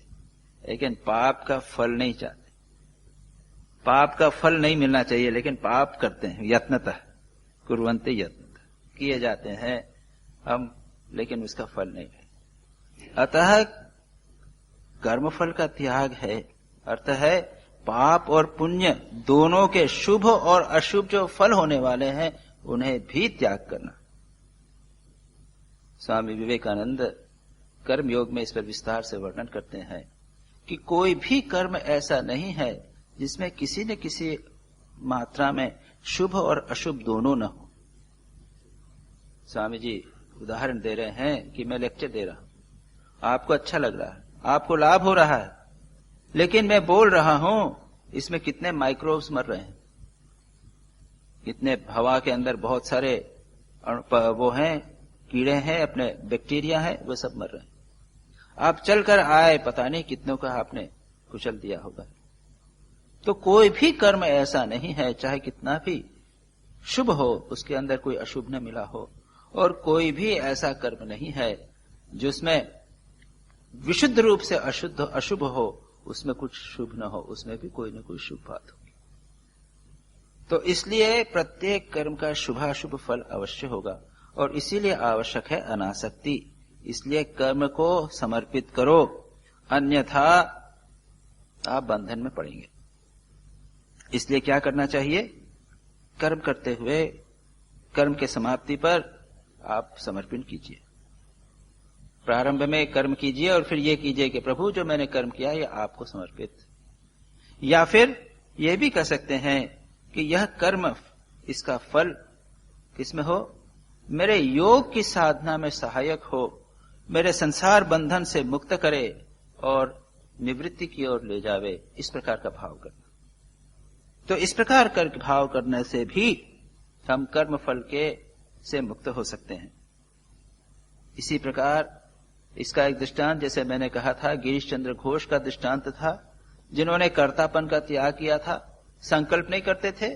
लेकिन पाप का फल नहीं चाहते। पाप का फल नहीं मिलना चाहिए लेकिन पाप करते हैं, यत्नतः कुर्वन्ति यत्नतः, किए जाते हैं हम लेकिन उसका फल नहीं है। अतः कर्मफल का त्याग है, अर्थ है पाप और पुण्य दोनों के शुभ और अशुभ जो फल होने वाले हैं उन्हें भी त्याग करना। स्वामी विवेकानंद कर्म योग में इस पर विस्तार से वर्णन करते हैं कि कोई भी कर्म ऐसा नहीं है जिसमें किसी न किसी मात्रा में शुभ और अशुभ दोनों न हो। स्वामी जी उदाहरण दे रहे हैं कि मैं लेक्चर दे रहा हूं, आपको अच्छा लग रहा है, आपको लाभ हो रहा है, लेकिन मैं बोल रहा हूं इसमें कितने माइक्रोब्स मर रहे हैं, कितने हवा के अंदर बहुत सारे वो हैं, कीड़े हैं, अपने बैक्टीरिया हैं, वो सब मर रहे हैं। आप चलकर आए, पता नहीं कितनों का आपने कुचल दिया होगा। तो कोई भी कर्म ऐसा नहीं है, चाहे कितना भी शुभ हो उसके अंदर कोई अशुभ न मिला हो, और कोई भी ऐसा कर्म नहीं है जिसमें विशुद्ध रूप से अशुभ हो, उसमें कुछ शुभ न हो, उसमें भी कोई न कोई शुभ बात होगी। तो इसलिए प्रत्येक कर्म का शुभाशुभ फल अवश्य होगा, और इसीलिए आवश्यक है अनासक्ति। इसलिए कर्म को समर्पित करो, अन्यथा आप बंधन में पड़ेंगे। इसलिए क्या करना चाहिए? कर्म करते हुए कर्म के समाप्ति पर आप समर्पण कीजिए। प्रारंभ में कर्म कीजिए और फिर ये कीजिए कि प्रभु जो मैंने कर्म किया ये आपको समर्पित। या फिर ये भी कह सकते हैं कि यह कर्म, इसका फल किसमें हो? मेरे योग की साधना में सहायक हो, मेरे संसार बंधन से मुक्त करे और निवृत्ति की ओर ले जावे, इस प्रकार का भाव करना। तो इस प्रकार का भाव करने से भी हम कर्म फल के से मुक्त हो सकते हैं। इसी प्रकार इसका एक दृष्टांत, जैसे मैंने कहा था, गिरीश चंद्र घोष का दृष्टांत था, जिन्होंने कर्तापन का त्याग किया था। संकल्प नहीं करते थे,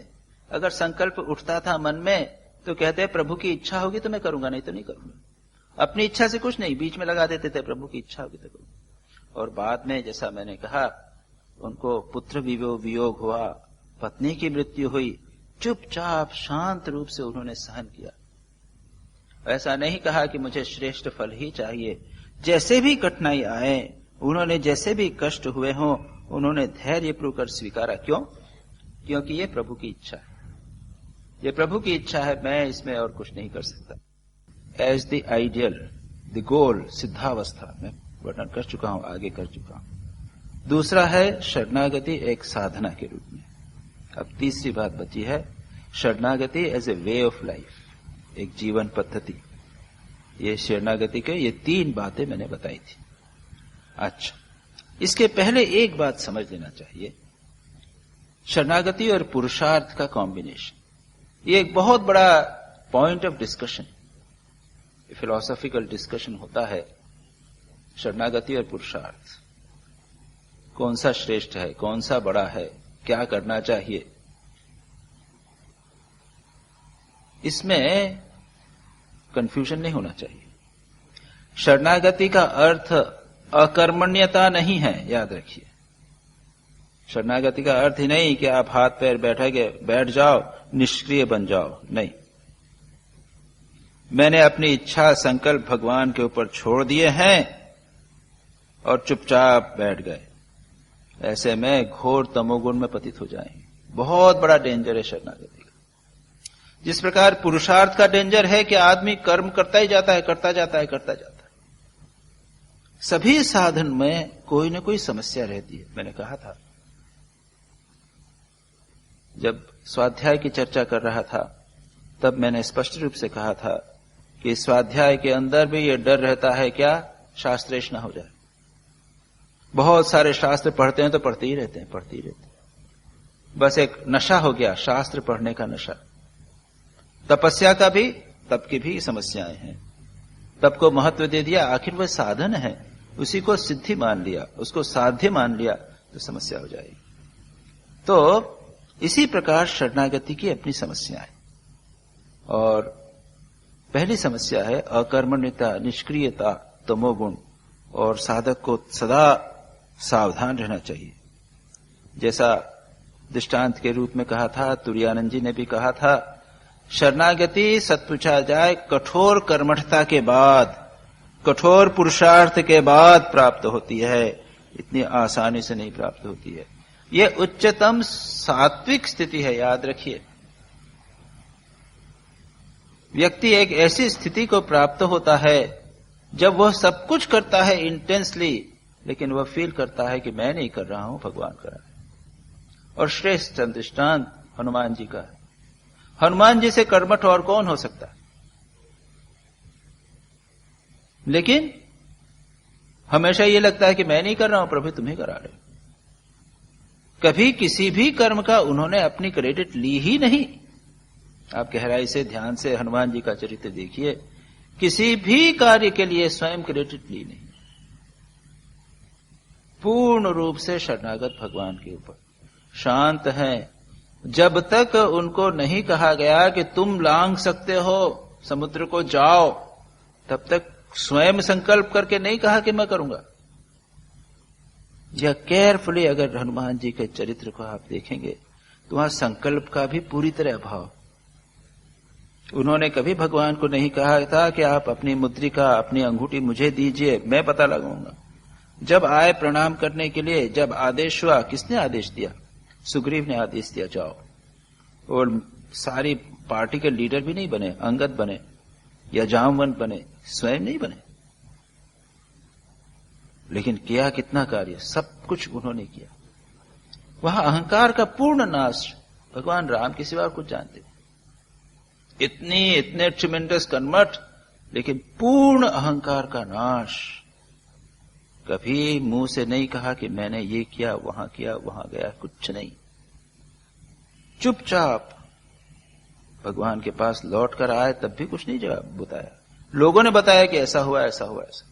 अगर संकल्प उठता था मन में तो कहते प्रभु की इच्छा होगी तो मैं करूंगा, नहीं तो नहीं करूंगा। अपनी इच्छा से कुछ नहीं, बीच में लगा देते थे, प्रभु की इच्छा होगी तो करूंगा। और बाद में जैसा मैंने कहा, उनको पुत्र वियोग हुआ, पत्नी की मृत्यु हुई, चुपचाप शांत रूप से उन्होंने सहन किया। ऐसा नहीं कहा कि मुझे श्रेष्ठ फल ही चाहिए। जैसे भी कठिनाई आए, उन्होंने जैसे भी कष्ट हुए हों, उन्होंने धैर्यपूर्वक स्वीकारा। क्यों? क्योंकि ये प्रभु की इच्छा है, ये प्रभु की इच्छा है, मैं इसमें और कुछ नहीं कर सकता। As the ideal, the goal, सिद्धावस्था में वर्णन कर चुका हूं, आगे कर चुका हूं। दूसरा है शरणागति एक साधना के रूप में। अब तीसरी बात बची है, शरणागति as a way of life, एक जीवन पद्धति। ये शरणागति के ये 3 बातें मैंने बताई थी। अच्छा, इसके पहले एक बात समझ लेना चाहिए, शरणागति और पुरुषार्थ का कॉम्बिनेशन, ये एक बहुत बड़ा point of discussion, philosophical discussion होता है। शरणागति और पुरुषार्थ, कौन सा श्रेष्ठ है, कौन सा बड़ा है, क्या करना चाहिए, इसमें कंफ्यूजन नहीं होना चाहिए। शरणागति का अर्थ अकर्मण्यता नहीं है, याद रखिए। शरणागति का अर्थ ही नहीं कि आप हाथ पैर बैठ जाओ, निष्क्रिय बन जाओ, नहीं। मैंने अपनी इच्छा संकल्प भगवान के ऊपर छोड़ दिए हैं और चुपचाप बैठ गए, ऐसे में घोर तमोगुण में पतित हो जाएंगे। बहुत बड़ा डेंजर है शरणागति का। जिस प्रकार पुरुषार्थ का डेंजर है कि आदमी कर्म करता ही जाता है, करता जाता है, करता जाता है। सभी साधन में कोई न कोई समस्या रहती है। मैंने कहा था, जब स्वाध्याय की चर्चा कर रहा था तब मैंने स्पष्ट रूप से कहा था कि स्वाध्याय के अंदर भी ये डर रहता है क्या, शास्त्रेश न हो जाए। बहुत सारे शास्त्र पढ़ते हैं तो पढ़ते ही रहते हैं। बस एक नशा हो गया, शास्त्र पढ़ने का नशा। तपस्या का भी, तप की भी समस्याएं हैं। तप को महत्व दे दिया, आखिर वह साधन है, उसी को सिद्धि मान लिया, उसको साध्य मान लिया तो समस्या हो जाएगी। तो इसी प्रकार शरणागति की अपनी समस्या है। और पहली समस्या है अकर्मण्यता, निष्क्रियता, तमोगुण। और साधक को सदा सावधान रहना चाहिए। जैसा दृष्टांत के रूप में कहा था, तुरानंद जी ने भी कहा था, शरणागति सत पूछा जाए कठोर कर्मठता के बाद, कठोर पुरुषार्थ के बाद प्राप्त होती है, इतनी आसानी से नहीं प्राप्त होती है। यह उच्चतम सात्विक स्थिति है, याद रखिए। व्यक्ति एक ऐसी स्थिति को प्राप्त होता है जब वह सब कुछ करता है इंटेंसली, लेकिन वह फील करता है कि मैं नहीं कर रहा हूं, भगवान कर रहा है। और श्रेष्ठ दृष्टांत हनुमान जी का है। हनुमान जी से कर्मठ और कौन हो सकता है? लेकिन हमेशा ये लगता है कि मैं नहीं कर रहा हूं, प्रभु तुम्हें करा रहे। कभी किसी भी कर्म का उन्होंने अपनी क्रेडिट ली ही नहीं। आप गहराई से ध्यान से हनुमान जी का चरित्र देखिए, किसी भी कार्य के लिए स्वयं क्रेडिट ली नहीं। पूर्ण रूप से शरणागत भगवान के ऊपर, शांत हैं। जब तक उनको नहीं कहा गया कि तुम लांघ सकते हो समुद्र को, जाओ, तब तक स्वयं संकल्प करके नहीं कहा कि मैं करूंगा। यह केयरफुली अगर हनुमान जी के चरित्र को आप देखेंगे तो वहां संकल्प का भी पूरी तरह अभाव। उन्होंने कभी भगवान को नहीं कहा था कि आप अपनी मुद्रिका, अपनी अंगूठी मुझे दीजिए, मैं पता लगाऊंगा। जब आए प्रणाम करने के लिए, जब आदेश हुआ, किसने आदेश दिया? सुग्रीव ने आदेश दिया, जाओ। और सारी पार्टी के लीडर भी नहीं बने, अंगद बने या जामवंत बने, स्वयं नहीं बने। लेकिन किया कितना कार्य, सब कुछ उन्होंने किया। वहां अहंकार का पूर्ण नाश। भगवान राम के सिवा कुछ जानते, इतने ट्रिमेंडस कन्वर्ट, लेकिन पूर्ण अहंकार का नाश। कभी मुंह से नहीं कहा कि मैंने ये किया, वहां गया, कुछ नहीं। चुपचाप भगवान के पास लौट कर आए, तब भी कुछ नहीं जवाब बताया। लोगों ने बताया कि ऐसा हुआ, ऐसा हुआ, ऐसा,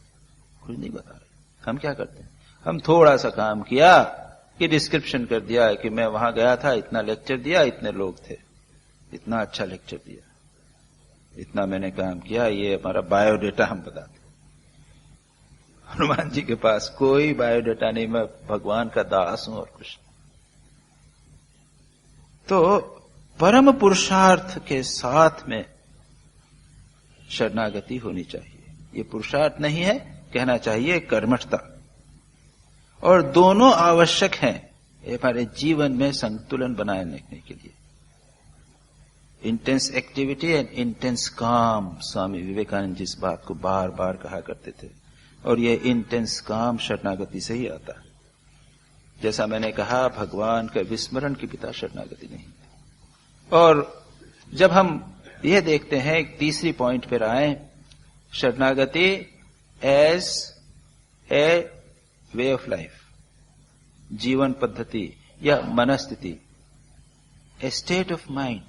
कुछ नहीं बता रहे। हम क्या करते हैं? हम थोड़ा सा काम किया कि डिस्क्रिप्शन कर दिया कि मैं वहां गया था, इतना लेक्चर दिया, इतने लोग थे, इतना अच्छा लेक्चर दिया, इतना मैंने काम किया, ये हमारा बायोडेटा हम बताते। हनुमान जी के पास कोई बायोडेटा नहीं, मैं भगवान का दास हूं और कुछ। तो परम पुरुषार्थ के साथ में शरणागति होनी चाहिए। ये पुरुषार्थ नहीं है, कहना चाहिए कर्मठता। और दोनों आवश्यक हैं हमारे जीवन में संतुलन बनाए रखने के लिए। इंटेंस एक्टिविटी एंड इंटेंस काम, स्वामी विवेकानंद जी इस बात को बार बार कहा करते थे। और ये इंटेंस काम शरणागति से ही आता है। जैसा मैंने कहा, भगवान का विस्मरण के पिता शरणागति नहीं। और जब हम ये देखते हैं, एक तीसरी पॉइंट पर आए, शरणागति as a way of life, जीवन पद्धति या मनस्थिति, ए स्टेट ऑफ माइंड।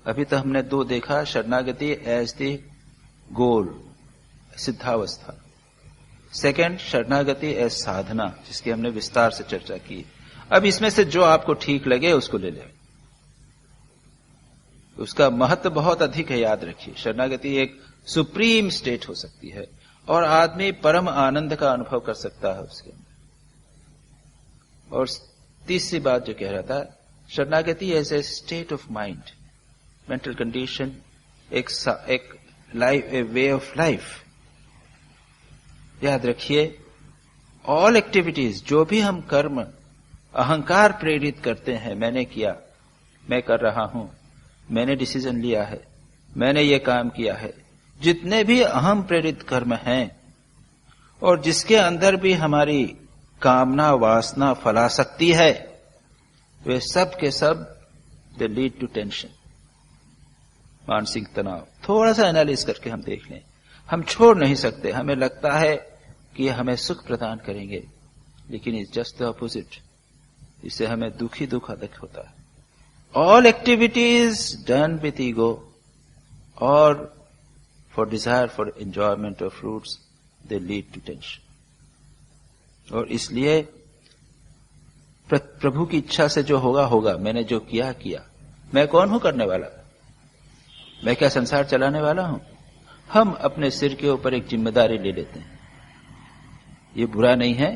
अभी तो हमने दो देखा, शरणागति एज द गोल, सिद्धावस्था। सेकंड, शरणागति एज साधना, जिसकी हमने विस्तार से चर्चा की। अब इसमें से जो आपको ठीक लगे उसको ले लें। उसका महत्व बहुत अधिक है, याद रखिए। शरणागति एक सुप्रीम स्टेट हो सकती है और आदमी परम आनंद का अनुभव कर सकता है उसके अंदर। और तीसरी बात जो कह रहा था, शरणागति as a state of mind, mental condition, एक life, a way of life. याद रखिए, ऑल एक्टिविटीज, जो भी हम कर्म अहंकार प्रेरित करते हैं, मैंने किया, मैं कर रहा हूं, मैंने डिसीजन लिया है, मैंने ये काम किया है, जितने भी अहम प्रेरित कर्म हैं और जिसके अंदर भी हमारी कामना वासना फलाशक्ति है, वे सब के सब दे लीड टू टेंशन, मानसिक तनाव। थोड़ा सा एनालिसिस करके हम देख लें, हम छोड़ नहीं सकते। हमें लगता है कि ये हमें सुख प्रदान करेंगे, लेकिन इट्स जस्ट द ऑपोजिट। इससे हमें दुख ही दुख अधिक होता है। All activities done with ego और for desire for enjoyment of fruits, they lead to tension. और इसलिए प्रभु की इच्छा से जो होगा होगा। मैंने जो किया किया। मैं कौन हूं करने वाला? मैं क्या संसार चलाने वाला हूं? हम अपने सिर के ऊपर एक जिम्मेदारी ले लेते हैं। ये बुरा नहीं है।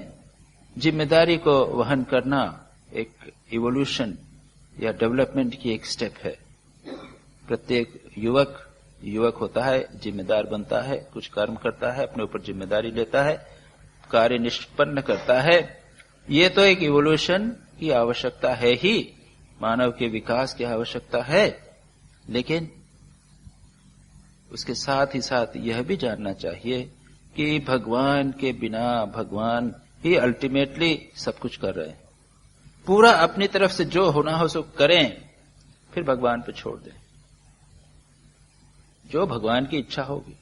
जिम्मेदारी को वहन करना एक इवोल्यूशन या डेवलपमेंट की एक स्टेप है। प्रत्येक युवक होता है, जिम्मेदार बनता है, कुछ कर्म करता है, अपने ऊपर जिम्मेदारी लेता है, कार्य निष्पन्न करता है। ये तो एक इवोल्यूशन की आवश्यकता है ही, मानव के विकास की आवश्यकता है, लेकिन उसके साथ ही साथ यह भी जानना चाहिए कि भगवान के बिना भगवान ही अल्टीमेटली सब कुछ कर रहे हैं। पूरा अपनी तरफ से जो होना हो सो करें, फिर भगवान पे छोड़ दें। जो भगवान की इच्छा होगी।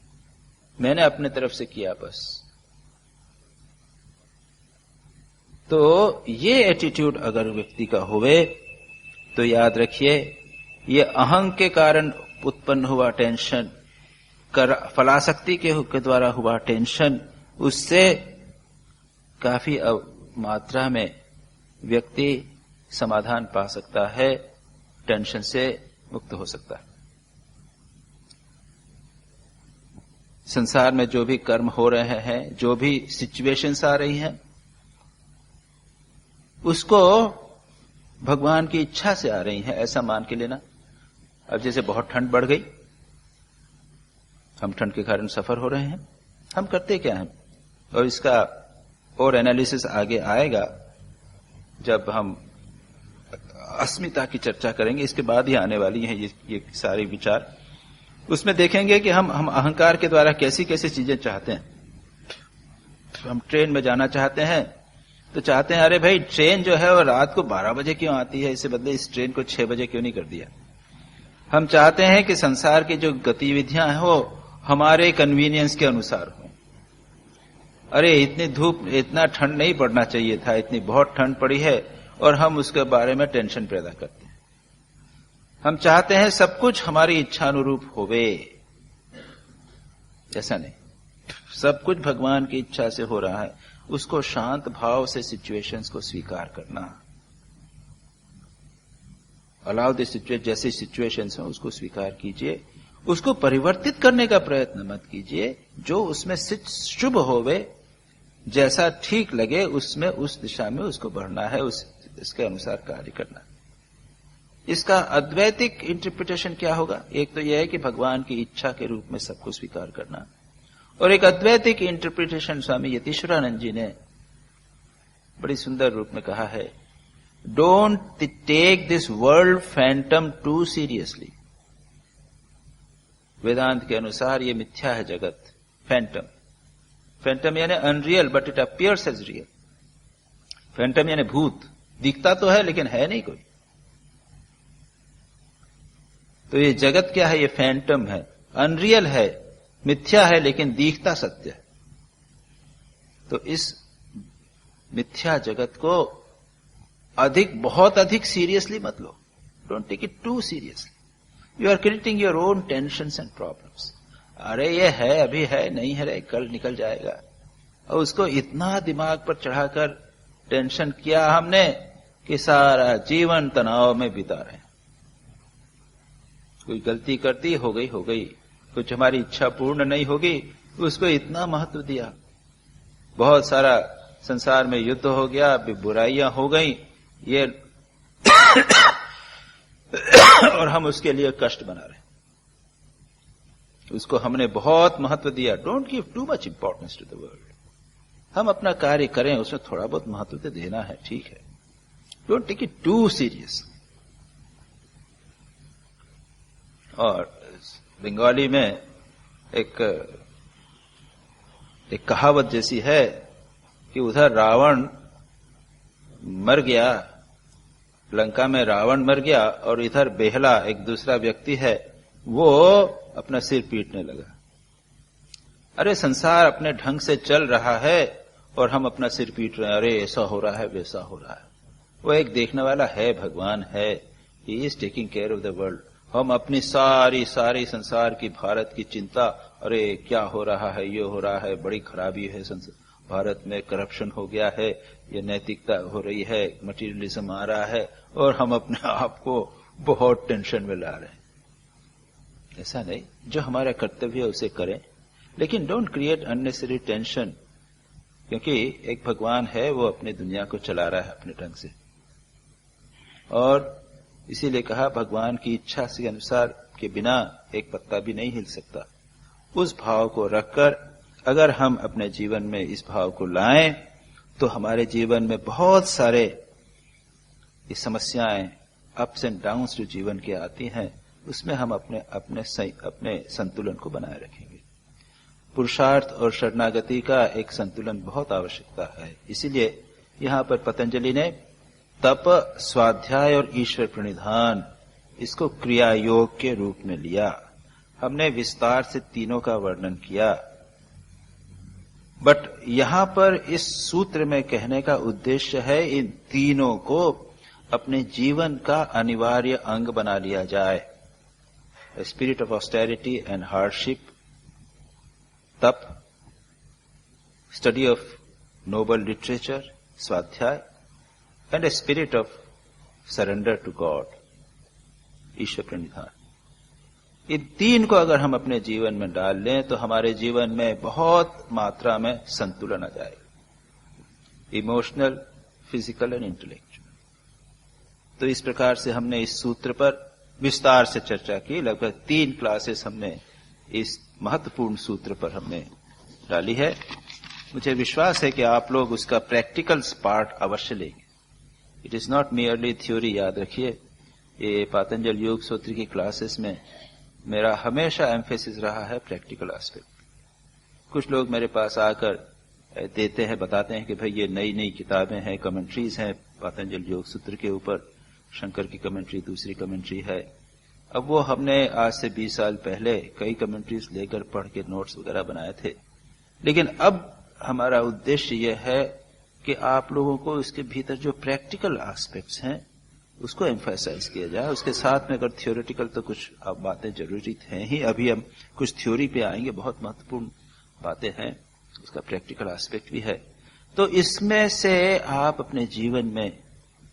मैंने अपने तरफ से किया बस। तो ये एटीट्यूड अगर व्यक्ति का होवे तो याद रखिए, ये अहं के कारण उत्पन्न हुआ टेंशन, फलासक्ति के द्वारा हुआ टेंशन, उससे काफी मात्रा में व्यक्ति समाधान पा सकता है, टेंशन से मुक्त हो सकता है। संसार में जो भी कर्म हो रहे हैं, जो भी सिचुएशंस आ रही हैं, उसको भगवान की इच्छा से आ रही हैं, ऐसा मान के लेना। अब जैसे बहुत ठंड बढ़ गई, हम ठंड के कारण सफर हो रहे हैं, हम करते क्या हैं? और इसका और एनालिसिस आगे आएगा जब हम अस्मिता की चर्चा करेंगे, इसके बाद ही आने वाली है ये सारे विचार। उसमें देखेंगे कि हम अहंकार के द्वारा कैसी कैसी चीजें चाहते हैं। हम ट्रेन में जाना चाहते हैं तो चाहते हैं, अरे भाई ट्रेन जो है वो रात को 12 बजे क्यों आती है, इससे बदले इस ट्रेन को 6 बजे क्यों नहीं कर दिया। हम चाहते हैं कि संसार की जो गतिविधियां हैं वो हमारे कन्वीनियंस के अनुसार हो। अरे इतनी धूप, इतना ठंड नहीं पड़ना चाहिए था, इतनी बहुत ठंड पड़ी है, और हम उसके बारे में टेंशन पैदा करते हैं। हम चाहते हैं सब कुछ हमारी इच्छा अनुरूप होवे, ऐसा नहीं। सब कुछ भगवान की इच्छा से हो रहा है, उसको शांत भाव से सिचुएशंस को स्वीकार करना। अलाउ द सिचुएशन, जैसे सिचुएशंस हैं उसको स्वीकार कीजिए, उसको परिवर्तित करने का प्रयत्न मत कीजिए। जो उसमें शुभ होवे, जैसा ठीक लगे उसमें उस दिशा में उसको बढ़ना है, इसके अनुसार कार्य करना। इसका अद्वैतिक इंटरप्रिटेशन क्या होगा? एक तो यह है कि भगवान की इच्छा के रूप में सबको स्वीकार करना, और एक अद्वैतिक इंटरप्रिटेशन स्वामी यतीश्वरानंद जी ने बड़ी सुंदर रूप में कहा है, don't take this world phantom too seriously. Vedanta के अनुसार ये मिथ्या है जगत, फैंटम। फैंटम यानी unreal but it appears as real. Phantom यानी भूत, दिखता तो है लेकिन है नहीं कोई। तो ये जगत क्या है? ये फैंटम है, अनरियल है, मिथ्या है, लेकिन दिखता सत्य है। तो इस मिथ्या जगत को बहुत अधिक सीरियसली मत लो। Don't take it too seriously. You are creating your own tensions and problems. अरे ये है, अभी है, नहीं है रे, कल निकल जाएगा। और उसको इतना दिमाग पर चढ़ाकर टेंशन किया हमने कि सारा जीवन तनाव में बिता रहे हैं। कोई गलती करती, हो गई। कुछ हमारी इच्छा पूर्ण नहीं होगी, उसको इतना महत्व दिया। बहुत सारा संसार में युद्ध हो गया, बुराइयां हो गई, ये और हम उसके लिए कष्ट बना रहे हैं। उसको हमने बहुत महत्व दिया। Don't give too much importance to the world. हम अपना कार्य करें, उसमें थोड़ा बहुत महत्व तो देना है, ठीक है। Don't take it too serious. और बंगाली में एक कहावत जैसी है कि उधर रावण मर गया, लंका में रावण मर गया, और इधर बेहला एक दूसरा व्यक्ति है, वो अपना सिर पीटने लगा। अरे संसार अपने ढंग से चल रहा है और हम अपना सिर पीट रहे हैं, अरे ऐसा हो रहा है वैसा हो रहा है। वो एक देखने वाला है, भगवान है, he is taking care of the world. हम अपनी सारी संसार की, भारत की चिंता, अरे क्या हो रहा है, ये हो रहा है, बड़ी खराबी है भारत में, करप्शन हो गया है, ये नैतिकता हो रही है, मटीरियलिज्म आ रहा है, और हम अपने आप को बहुत टेंशन में ला रहे हैं। ऐसा नहीं, जो हमारा कर्तव्य है उसे करें, लेकिन डोंट क्रिएट अननेसेसरी टेंशन, क्योंकि एक भगवान है, वो अपनी दुनिया को चला रहा है अपने ढंग से। और इसीलिए कहा भगवान की इच्छा के अनुसार के बिना एक पत्ता भी नहीं हिल सकता। उस भाव को रखकर अगर हम अपने जीवन में इस भाव को लाएं तो हमारे जीवन में बहुत सारे ये समस्याएं, अप्स एंड डाउन्स जो जीवन के आती हैं, उसमें हम अपने संतुलन को बनाए रखेंगे। पुरुषार्थ और शरणागति का एक संतुलन बहुत आवश्यकता है। इसीलिए यहां पर पतंजलि ने तप, स्वाध्याय और ईश्वर प्रणिधान, इसको क्रिया योग के रूप में लिया। हमने विस्तार से तीनों का वर्णन किया, बट यहां पर इस सूत्र में कहने का उद्देश्य है इन तीनों को अपने जीवन का अनिवार्य अंग बना लिया जाए। Spirit of austerity and hardship, तप, स्टडी ऑफ नोबल लिटरेचर, स्वाध्याय, and a spirit of surrender to God, ईश्वर प्रणिधान। इन तीन को अगर हम अपने जीवन में डाल लें तो हमारे जीवन में बहुत मात्रा में संतुलन आ जाएगा, इमोशनल, फिजिकल एंड इंटेलेक्चुअल। तो इस प्रकार से हमने इस सूत्र पर विस्तार से चर्चा की। लगभग 3 क्लासेस हमने इस महत्वपूर्ण सूत्र पर हमने डाली है। मुझे विश्वास है कि आप लोग उसका प्रैक्टिकल पार्ट अवश्य लेंगे। It is not merely theory. याद रखिए, ये पातंजल योग सूत्र की क्लासेस में मेरा हमेशा एम्फेसिस रहा है प्रैक्टिकल एस्पेक्ट। कुछ लोग मेरे पास आकर देते हैं, बताते हैं कि भाई ये नई नई किताबें हैं, कमेंट्रीज हैं पातंजल योग सूत्र के ऊपर, शंकर की कमेंट्री, दूसरी कमेंट्री है। अब वो हमने आज से 20 साल पहले कई कमेंट्रीज लेकर पढ़ के नोट्स वगैरह बनाए थे, लेकिन अब हमारा उद्देश्य यह है कि आप लोगों को इसके भीतर जो प्रैक्टिकल एस्पेक्ट्स हैं उसको एम्फसाइज किया जाए। उसके साथ में अगर थियोरेटिकल तो कुछ बातें जरूरी हैं ही, अभी हम कुछ थ्योरी पे आएंगे, बहुत महत्वपूर्ण बातें हैं, उसका प्रैक्टिकल एस्पेक्ट भी है। तो इसमें से आप अपने जीवन में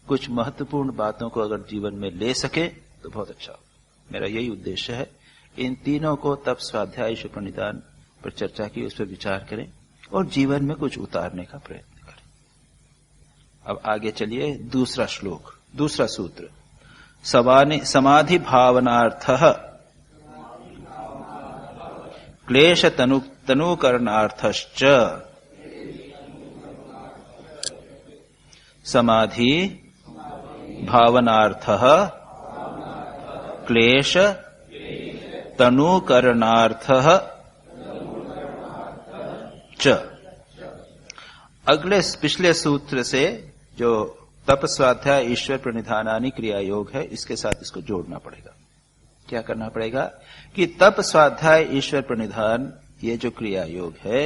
कुछ महत्वपूर्ण बातों को अगर जीवन में ले सके तो बहुत अच्छा हो। मेरा यही उद्देश्य है। इन तीनों को तप, स्वाध्याय, ईश्वर प्रणिधान पर चर्चा की, उस पर विचार करें और जीवन में कुछ उतारने का प्रयत्न करें। अब आगे चलिए, दूसरा श्लोक, दूसरा सूत्र। समाधि भावनार्थः क्लेश तनुकरणार्थश्च। समाधि भावनार्थः क्लेश तनुकरणार्थः च। अगले पिछले सूत्र से जो तप, स्वाध्याय, ईश्वर प्रणिधानानि क्रिया योग है, इसके साथ इसको जोड़ना पड़ेगा। क्या करना पड़ेगा कि तप, स्वाध्याय, ईश्वर प्रणिधान, ये जो क्रिया योग है,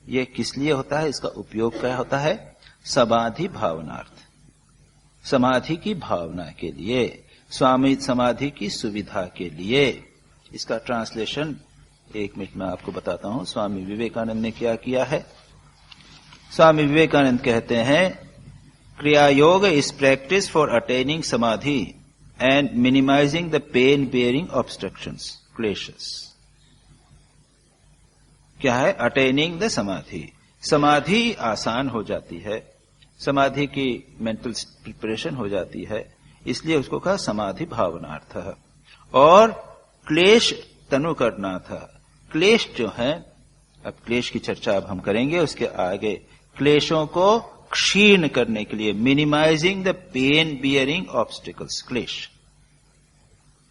ये किस लिए होता है, इसका उपयोग क्या होता है? समाधि भावनार्थ, समाधि की भावना के लिए, स्वामी समाधि की सुविधा के लिए। इसका ट्रांसलेशन 1 मिनट में आपको बताता हूं। स्वामी विवेकानंद ने क्या किया है? स्वामी विवेकानंद कहते हैं, Kriya Yoga is practice for attaining samadhi and minimising the pain bearing obstructions, क्लेशस। क्या है? अटेनिंग द समाधि। समाधि आसान हो जाती है, समाधि की मेंटल प्रिपरेशन हो जाती है, इसलिए उसको कहा समाधि भावनार्थ। और क्लेश तनुकरणार्थ, क्लेश जो है, अब क्लेश की चर्चा अब हम करेंगे, उसके आगे क्लेशों को क्षीण करने के लिए, minimising the pain bearing obstacles, क्लेश।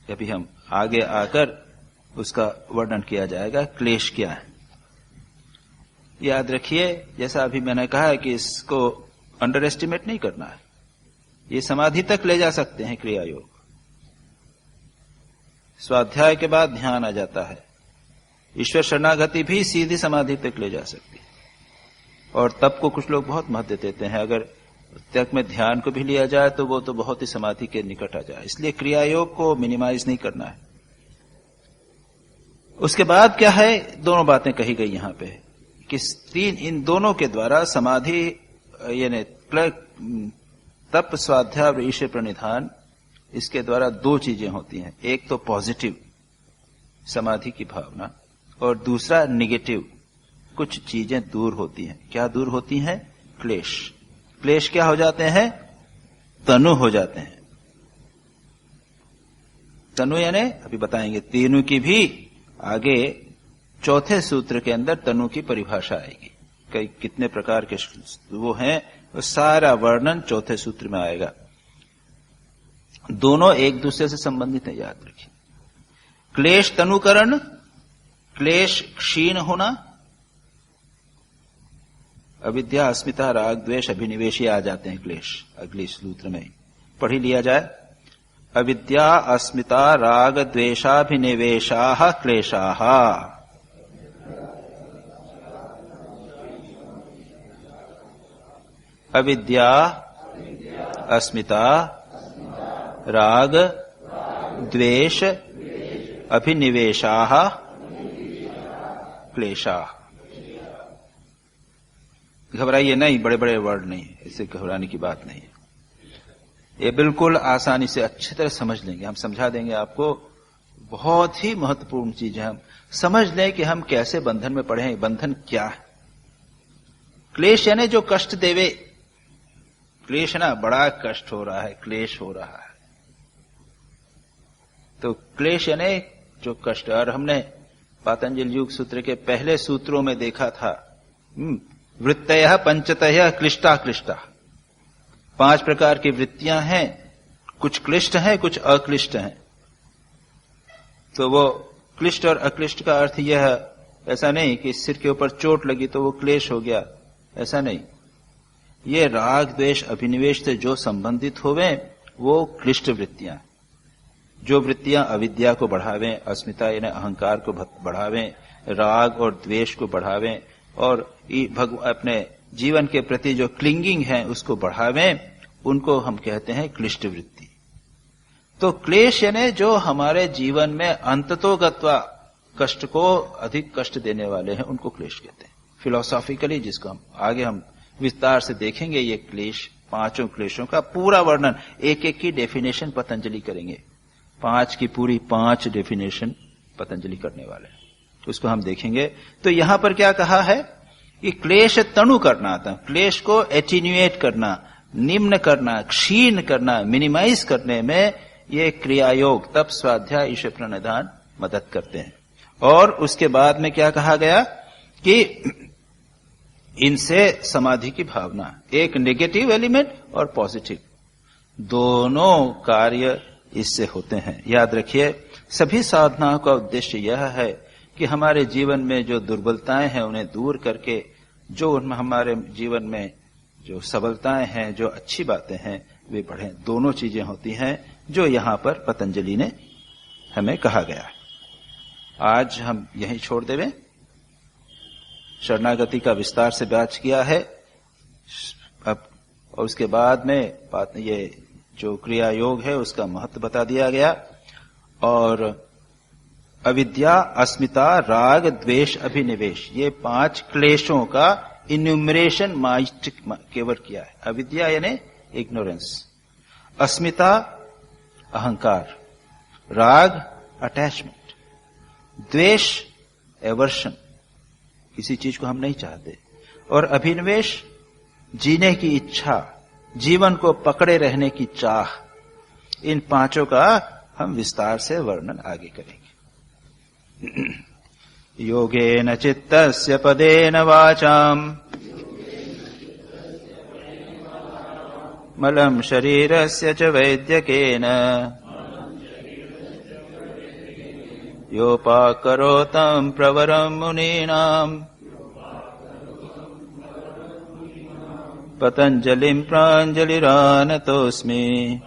अभी हम आगे आकर उसका वर्णन किया जाएगा, क्लेश क्या है। याद रखिए, जैसा अभी मैंने कहा है कि इसको अंडर एस्टिमेट नहीं करना है, ये समाधि तक ले जा सकते हैं क्रिया योग। स्वाध्याय के बाद ध्यान आ जाता है, ईश्वर शरणागति भी सीधी समाधि तक ले जा सकती है। और तप को कुछ लोग बहुत महत्व देते हैं, अगर तक में ध्यान को भी लिया जाए तो वो तो बहुत ही समाधि के निकट आ जाए, इसलिए क्रिया योग को मिनिमाइज नहीं करना है। उसके बाद क्या है, दोनों बातें कही गई यहां पे कि इन दोनों के द्वारा समाधि यानी तप, स्वाध्याय और ईश्वर प्रणिधान, इसके द्वारा दो चीजें होती हैं। एक तो पॉजिटिव समाधि की भावना और दूसरा निगेटिव, कुछ चीजें दूर होती हैं। क्या दूर होती हैं? क्लेश। क्लेश क्या हो जाते हैं? तनु हो जाते हैं। तनु यानी अभी बताएंगे, तीनों की भी आगे चौथे सूत्र के अंदर तनु की परिभाषा आएगी। कई कितने प्रकार के वो हैं, वो सारा वर्णन चौथे सूत्र में आएगा। दोनों एक दूसरे से संबंधित है, याद रखिए। क्लेश तनुकरण, क्लेश क्षीण होना, अविद्या, अस्मिता, राग, द्वेष, अभिनिवेश आ जाते हैं क्लेश। अगले सूत्र में पढ़ ही लिया जाए। अविद्या, अस्मिता, राग, द्वेषाभिनिवेशा क्लेशाः। अविद्या, अस्मिता, राग, द्वेष, अभिनिवेशा क्लेशाः। घबराइए नहीं, बड़े बड़े वर्ड नहीं, इससे घबराने की बात नहीं है। ये बिल्कुल आसानी से अच्छी तरह समझ लेंगे, हम समझा देंगे आपको। बहुत ही महत्वपूर्ण चीज है, हम समझ लें कि हम कैसे बंधन में पड़े हैं, बंधन क्या है। क्लेश यानी जो कष्ट देवे, क्लेश ना बड़ा कष्ट हो रहा है, क्लेश हो रहा है, तो क्लेश यानी जो कष्ट। और हमने पातंजल योग सूत्र के पहले सूत्रों में देखा था, वृत्तयः पंचतयः क्लिष्टा क्लिष्टा, 5 प्रकार की वृत्तियां हैं, कुछ क्लिष्ट हैं, कुछ अक्लिष्ट हैं। तो वो क्लिष्ट और अक्लिष्ट का अर्थ यह ऐसा नहीं कि सिर के ऊपर चोट लगी तो वो क्लेश हो गया, ऐसा नहीं। ये राग, द्वेष, अभिनिवेश से जो संबंधित होवे वो क्लिष्ट वृत्तियां। जो वृत्तियां अविद्या को बढ़ावें, अस्मिता यानी अहंकार को बढ़ावें, राग और द्वेष को बढ़ावें और अपने जीवन के प्रति जो क्लिंगिंग है उसको बढ़ावें, उनको हम कहते हैं क्लिष्ट वृत्ति। तो क्लेश यानी जो हमारे जीवन में अंततोगत्वा कष्ट को अधिक कष्ट देने वाले हैं, उनको क्लेश कहते हैं। फिलोसॉफिकली जिसको हम विस्तार से देखेंगे, ये क्लेश, 5 क्लेशों का पूरा वर्णन, एक एक की डेफिनेशन पतंजलि करेंगे। 5 की पूरी 5 डेफिनेशन पतंजलि करने वाले हैं, उसको हम देखेंगे। तो यहां पर क्या कहा है कि क्लेश तनु करना था, क्लेश को एटीन्यूएट करना, निम्न करना, क्षीण करना, मिनिमाइज करने में ये क्रियायोग, तप, स्वाध्याय, ईश्वर प्रणिधान मदद करते हैं। और उसके बाद में क्या कहा गया कि इनसे समाधि की भावना, एक नेगेटिव एलिमेंट और पॉजिटिव, दोनों कार्य इससे होते हैं। याद रखिए, सभी साधनाओं का उद्देश्य यह है कि हमारे जीवन में जो दुर्बलताएं हैं उन्हें दूर करके जो हमारे जीवन में जो सबलताएं हैं, जो अच्छी बातें हैं, वे बढ़ें। दोनों चीजें होती हैं जो यहां पर पतंजलि ने हमें कहा गया है। आज हम यहीं छोड़ देवें। शरणागति का विस्तार से बात किया है अब, और उसके बाद में ये जो क्रिया योग है उसका महत्व बता दिया गया। और अविद्या, अस्मिता, राग, द्वेष, अभिनिवेश, ये 5 क्लेशों का इन्यूमरेशन केवल किया है। अविद्या यानी इग्नोरेंस, अस्मिता अहंकार, राग अटैचमेंट, द्वेष एवर्शन, किसी चीज को हम नहीं चाहते, और अभिनिवेश जीने की इच्छा, जीवन को पकड़े रहने की चाह। इन 5 का हम विस्तार से वर्णन आगे करेंगे। योगेन चित्तस्य पदेन वाचाम मलं शरीरस्य च वैद्यकेन योपाकरोतं प्रवरं मुनीनां पतंजलिं प्राञ्जलिरानतोऽस्मि।